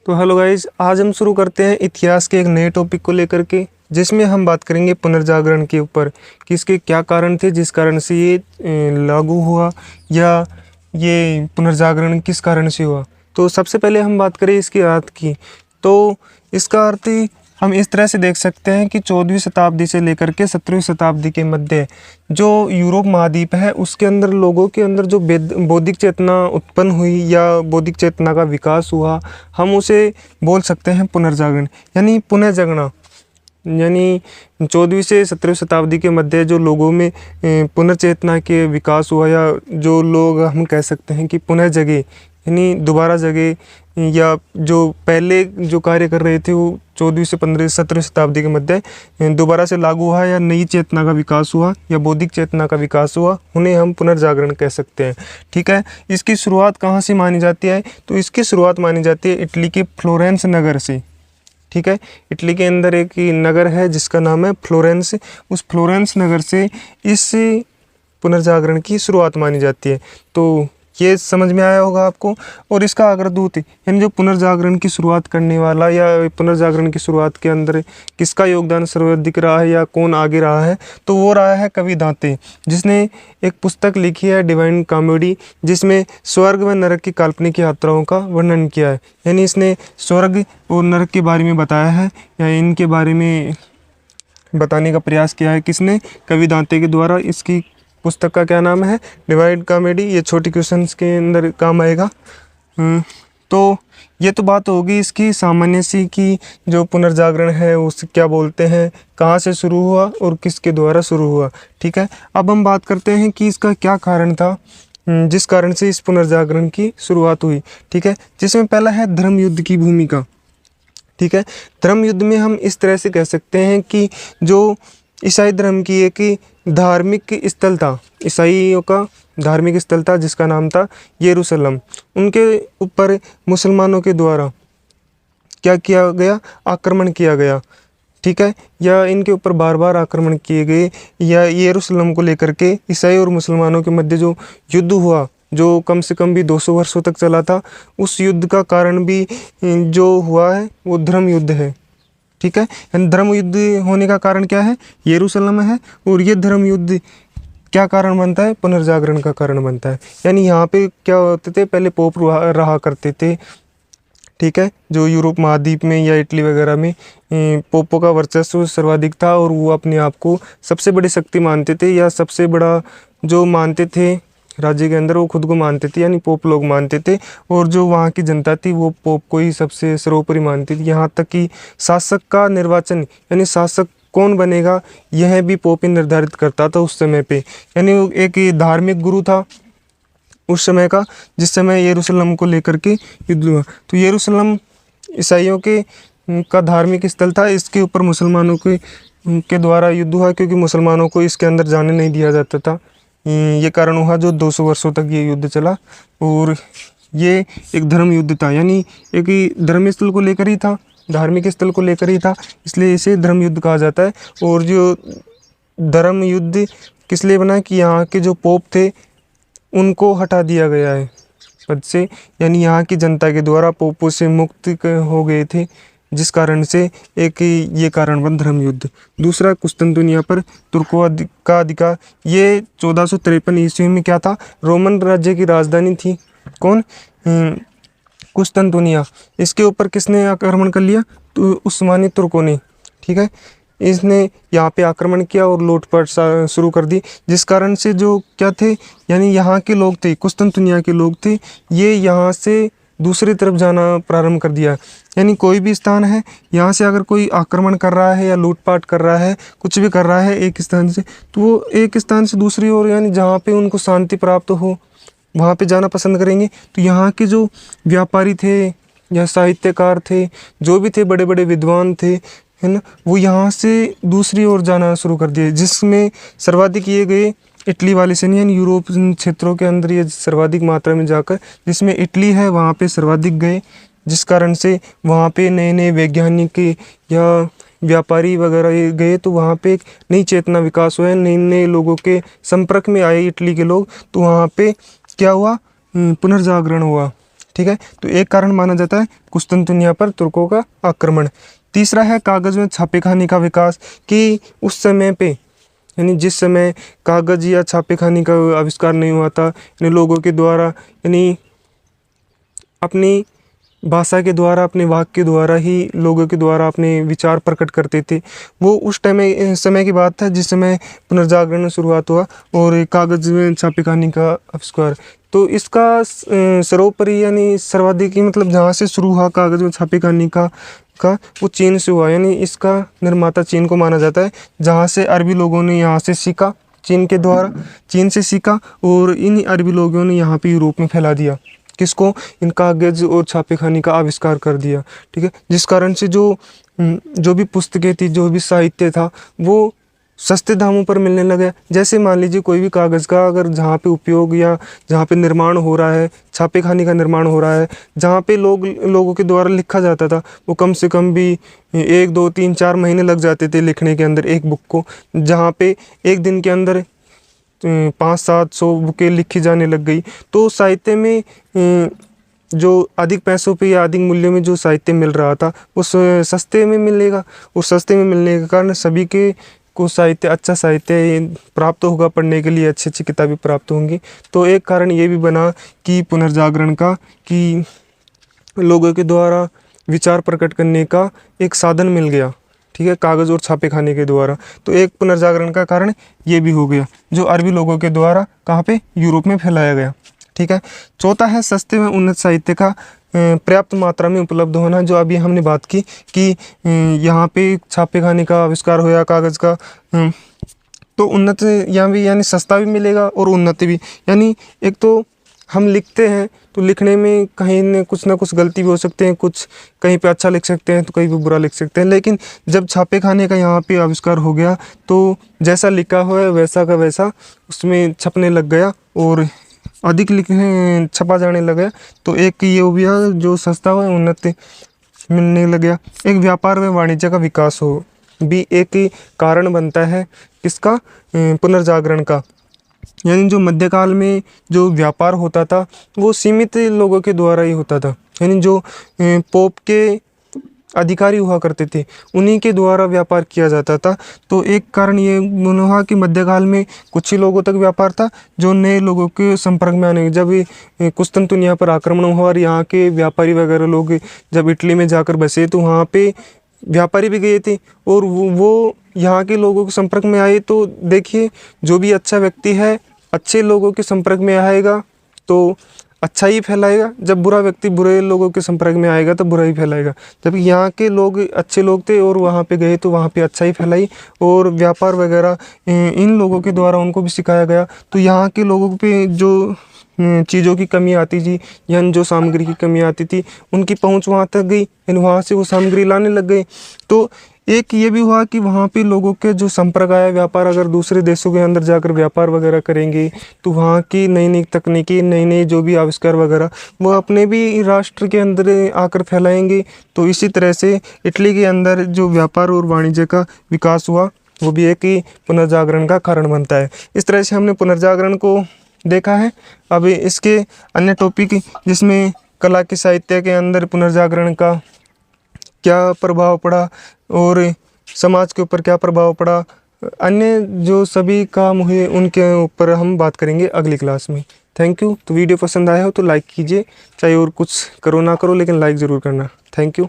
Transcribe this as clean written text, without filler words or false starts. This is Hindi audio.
तो हेलो गाइज, आज हम शुरू करते हैं इतिहास के एक नए टॉपिक को लेकर के, जिसमें हम बात करेंगे पुनर्जागरण के ऊपर कि इसके क्या कारण थे जिस कारण से ये लागू हुआ, या ये पुनर्जागरण किस कारण से हुआ। तो सबसे पहले हम बात करें इसके अर्थ की, तो इसका अर्थ हम इस तरह से देख सकते हैं कि 14वीं शताब्दी से लेकर के 17वीं शताब्दी के मध्य जो यूरोप महाद्वीप है उसके अंदर लोगों के अंदर जो बौद्धिक चेतना उत्पन्न हुई या बौद्धिक चेतना का विकास हुआ, हम उसे बोल सकते हैं पुनर्जागरण यानी पुनः जगना। यानी 14वीं से 17वीं शताब्दी के मध्य जो लोगों में पुनर्चेतना के विकास हुआ, या जो लोग हम कह सकते हैं कि पुनः जगे यानी दोबारा जगे, या जो पहले जो कार्य कर रहे थे वो 14वीं से 17वीं शताब्दी के मध्य दोबारा से लागू हुआ, या नई चेतना का विकास हुआ या बौद्धिक चेतना का विकास हुआ, उन्हें हम पुनर्जागरण कह सकते हैं। ठीक है, इसकी शुरुआत कहाँ से मानी जाती है? तो इसकी शुरुआत मानी जाती है इटली के फ्लोरेंस नगर से। ठीक है, इटली के अंदर एक नगर है जिसका नाम है फ्लोरेंस। उस फ्लोरेंस नगर से इस पुनर्जागरण की शुरुआत मानी जाती है। तो ये समझ में आया होगा आपको। और इसका अग्रदूत यानी जो पुनर्जागरण की शुरुआत करने वाला, या पुनर्जागरण की शुरुआत के अंदर किसका योगदान सर्वाधिक रहा है या कौन आगे रहा है, तो वो रहा है कवि दांते, जिसने एक पुस्तक लिखी है डिवाइन कॉमेडी, जिसमें स्वर्ग व नरक की काल्पनिक यात्राओं का वर्णन किया है। यानी इसने स्वर्ग और नरक के बारे में बताया है, या इनके बारे में बताने का प्रयास किया है। किसने? कवि दांते के द्वारा। इसकी पुस्तक का क्या नाम है? Divine comedy. ये छोटी क्वेश्चंस के अंदर काम आएगा। तो ये तो बात होगी इसकी सामान्य सी कि जो पुनर्जागरण है उसे क्या बोलते हैं, कहाँ से शुरू हुआ और किसके द्वारा शुरू हुआ। ठीक है, अब हम बात करते हैं कि इसका क्या कारण था जिस कारण से इस पुनर्जागरण की शुरुआत हुई। ठीक है, जिसमें पहला है धर्म युद्ध की भूमिका। ठीक है, धर्म युद्ध में हम इस तरह से कह सकते हैं कि जो ईसाई धर्म की एक धार्मिक स्थल था, ईसाइयों का धार्मिक स्थल था जिसका नाम था यरूशलेम, उनके ऊपर मुसलमानों के द्वारा क्या किया गया? आक्रमण किया गया। ठीक है, या इनके ऊपर बार बार आक्रमण किए गए, या यरूशलेम को लेकर के ईसाई और मुसलमानों के मध्य जो युद्ध हुआ, जो कम से कम भी 200 वर्षों तक चला था, उस युद्ध का कारण भी जो हुआ है वो धर्म युद्ध है। ठीक है, धर्म युद्ध होने का कारण क्या है? यरूशलेम है। और ये धर्म युद्ध क्या कारण बनता है? पुनर्जागरण का कारण बनता है। यानी यहाँ पे क्या होते थे? पहले पोप रहा करते थे। ठीक है, जो यूरोप महाद्वीप में या इटली वगैरह में पोपों का वर्चस्व सर्वाधिक था, और वो अपने आप को सबसे बड़ी शक्ति मानते थे, या सबसे बड़ा जो मानते थे राज्य के अंदर, वो खुद को मानते थे, यानी पोप लोग मानते थे। और जो वहाँ की जनता थी वो पोप को ही सबसे सर्वोपरि मानती थी। यहाँ तक कि शासक का निर्वाचन, यानी शासक कौन बनेगा, यह भी पोप ही निर्धारित करता था उस समय पे। यानी वो एक धार्मिक गुरु था उस समय का, जिस समय यरूशलेम को लेकर के युद्ध हुआ। तो यरूशलेम ईसाइयों के का धार्मिक स्थल था। इसके ऊपर मुसलमानों के द्वारा युद्ध हुआ, क्योंकि मुसलमानों को इसके अंदर जाने नहीं दिया जाता था। ये कारण हुआ जो 200 वर्षों तक ये युद्ध चला। और ये एक धर्म युद्ध था, यानी एक धर्म स्थल को लेकर ही था, धार्मिक स्थल को लेकर ही था, इसलिए इसे धर्म युद्ध कहा जाता है। और जो धर्म युद्ध किस लिए बना कि यहाँ के जो पोप थे उनको हटा दिया गया है पद से, यानी यहाँ की जनता के द्वारा पोपों से मुक्त हो गए थे, जिस कारण से एक ये कारण बन धर्म युद्ध। दूसरा, कुस्तुनतुनिया पर तुर्कों का अधिकार। ये 1453 ईस्वी में क्या था? रोमन राज्य की राजधानी थी। कौन? कुस्तुनतुनिया। इसके ऊपर किसने आक्रमण कर लिया? तो उस्मानी तुर्कों ने। ठीक है, इसने यहाँ पे आक्रमण किया और लूटपाट शुरू कर दी, जिस कारण से जो क्या थे, यानी यहाँ के लोग थे, कुस्तुनतुनिया के लोग थे, ये यहाँ से दूसरी तरफ जाना प्रारंभ कर दिया। यानी कोई भी स्थान है, यहाँ से अगर कोई आक्रमण कर रहा है या लूटपाट कर रहा है, कुछ भी कर रहा है एक स्थान से, तो वो एक स्थान से दूसरी ओर, यानी जहाँ पे उनको शांति प्राप्त हो वहाँ पे जाना पसंद करेंगे। तो यहाँ के जो व्यापारी थे या साहित्यकार थे, जो भी थे, बड़े बड़े विद्वान थे, है ना, वो यहाँ से दूसरी ओर जाना शुरू कर दिए, जिसमें सर्वाधिक ये गए इटली वाले से, यानी यूरोप क्षेत्रों के अंदर ये सर्वाधिक मात्रा में जाकर, जिसमें इटली है वहाँ पे सर्वाधिक गए, जिस कारण से वहाँ पे नए नए वैज्ञानिक या व्यापारी वगैरह गए, तो वहाँ पे एक नई चेतना विकास हुआ है, नए नए लोगों के संपर्क में आए इटली के लोग, तो वहाँ पे क्या हुआ? पुनर्जागरण हुआ। ठीक है, तो एक कारण माना जाता है कुस्तुनतुनिया पर तुर्कों का आक्रमण। तीसरा है कागज़ में छापेखानी का विकास, कि उस समय पे यानी जिस समय कागज़ या छापेखानी का आविष्कार नहीं हुआ था, यानी लोगों के द्वारा यानी अपनी भाषा के द्वारा, अपने वाक्य के द्वारा ही लोगों के द्वारा अपने विचार प्रकट करते थे। वो उस समय की बात था जिस समय पुनर्जागरण में शुरुआत हुआ और कागज़ में छापेखानी का आविष्कार। तो इसका सर्वोपरि यानी सर्वाधिक मतलब जहाँ से शुरू हुआ कागज़ में छापेखानी का वो चीन से हुआ, यानी इसका निर्माता चीन को माना जाता है, जहाँ से अरबी लोगों ने यहाँ से सीखा, चीन से सीखा और इन अरबी लोगों ने यहाँ पे यूरोप में फैला दिया। किसको? इन कागज़ और छापेखानी का आविष्कार कर दिया। ठीक है, जिस कारण से जो भी पुस्तकें थी, जो भी साहित्य था, वो सस्ते दामों पर मिलने लगे। जैसे मान लीजिए कोई भी कागज़ का अगर जहाँ पे उपयोग या जहाँ पे निर्माण हो रहा है, छापेखानी का निर्माण हो रहा है, जहाँ पे लोगों के द्वारा लिखा जाता था, वो कम से कम भी 1, 2, 3, 4 महीने लग जाते थे लिखने के अंदर एक बुक को, जहाँ पे एक दिन के अंदर 500-700 बुकें लिखी जाने लग गई। तो साहित्य में जो अधिक पैसों पे या अधिक मूल्य में जो साहित्य मिल रहा था उस सस्ते में मिलेगा, उस सस्ते में मिलने के कारण सभी के को साहित्य, अच्छा साहित्य प्राप्त होगा, पढ़ने के लिए अच्छी अच्छी किताबें प्राप्त होंगी। तो एक कारण ये भी बना कि पुनर्जागरण का, कि लोगों के द्वारा विचार प्रकट करने का एक साधन मिल गया। ठीक है, कागज़ और छापेखानी के द्वारा। तो एक पुनर्जागरण का कारण ये भी हो गया, जो अरबी लोगों के द्वारा कहाँ पे? यूरोप में फैलाया गया। ठीक है, चौथा है सस्ते में उन्नत साहित्य का पर्याप्त मात्रा में उपलब्ध होना, जो अभी हमने बात की कि यहाँ पे छापेखानी का आविष्कार होया, कागज़ का, तो उन्नत यहाँ भी यानी सस्ता भी मिलेगा और उन्नत भी। यानी एक तो हम लिखते हैं तो लिखने में कहीं न कुछ गलती भी हो सकते हैं, कुछ कहीं पे अच्छा लिख सकते हैं तो कहीं पे बुरा लिख सकते हैं, लेकिन जब छापेखानी का यहाँ पे आविष्कार हो गया तो जैसा लिखा हुआ है वैसा का वैसा उसमें छपने लग गया और अधिक लिखने छपा जाने लगा। तो एक ये हो गया जो सस्ता हुआ, उन्नत मिलने लग गया। एक व्यापार व वाणिज्य का विकास हो भी एक ही कारण बनता है किसका? पुनर्जागरण का। यानी जो मध्यकाल में जो व्यापार होता था वो सीमित लोगों के द्वारा ही होता था, यानी जो पोप के अधिकारी हुआ करते थे उन्हीं के द्वारा व्यापार किया जाता था। तो एक कारण ये हुआ कि मध्यकाल में कुछ ही लोगों तक व्यापार था, जो नए लोगों के संपर्क में आने, जब कुस्तुनतुनिया पर आक्रमण हुआ और यहाँ के व्यापारी वगैरह लोग जब इटली में जाकर बसे तो वहाँ पे व्यापारी भी गए थे और वो यहाँ के लोगों के संपर्क में आए। तो देखिए, जो भी अच्छा व्यक्ति है अच्छे लोगों के संपर्क में आएगा तो अच्छा ही फैलाएगा, जब बुरा व्यक्ति बुरे लोगों के संपर्क में आएगा तो बुरा ही फैलाएगा। जब यहाँ के लोग अच्छे लोग थे और वहाँ पे गए तो वहाँ पे अच्छा ही फैलाई और व्यापार वगैरह इन लोगों के द्वारा उनको भी सिखाया गया। तो यहाँ के लोगों पे जो चीज़ों की कमी आती थी यानी जो सामग्री की कमी आती थी उनकी पहुँच वहाँ तक गई, यानी वहाँ से वो सामग्री लाने लग गए। तो एक ये भी हुआ कि वहाँ पे लोगों के जो संपर्क आया, व्यापार अगर दूसरे देशों के अंदर जाकर व्यापार वगैरह करेंगे तो वहाँ की नई नई तकनीकी, नई नई जो भी आविष्कार वगैरह वो अपने भी राष्ट्र के अंदर आकर फैलाएंगे। तो इसी तरह से इटली के अंदर जो व्यापार और वाणिज्य का विकास हुआ वो भी एक ही पुनर्जागरण का कारण बनता है। इस तरह से हमने पुनर्जागरण को देखा है। अब इसके अन्य टॉपिक जिसमें कला के साहित्य के अंदर पुनर्जागरण का क्या प्रभाव पड़ा और समाज के ऊपर क्या प्रभाव पड़ा, अन्य जो सभी काम हुए उनके ऊपर हम बात करेंगे अगली क्लास में। Thank you. तो वीडियो पसंद आया हो तो लाइक कीजिए, चाहे और कुछ करो ना करो लेकिन लाइक ज़रूर करना। Thank you.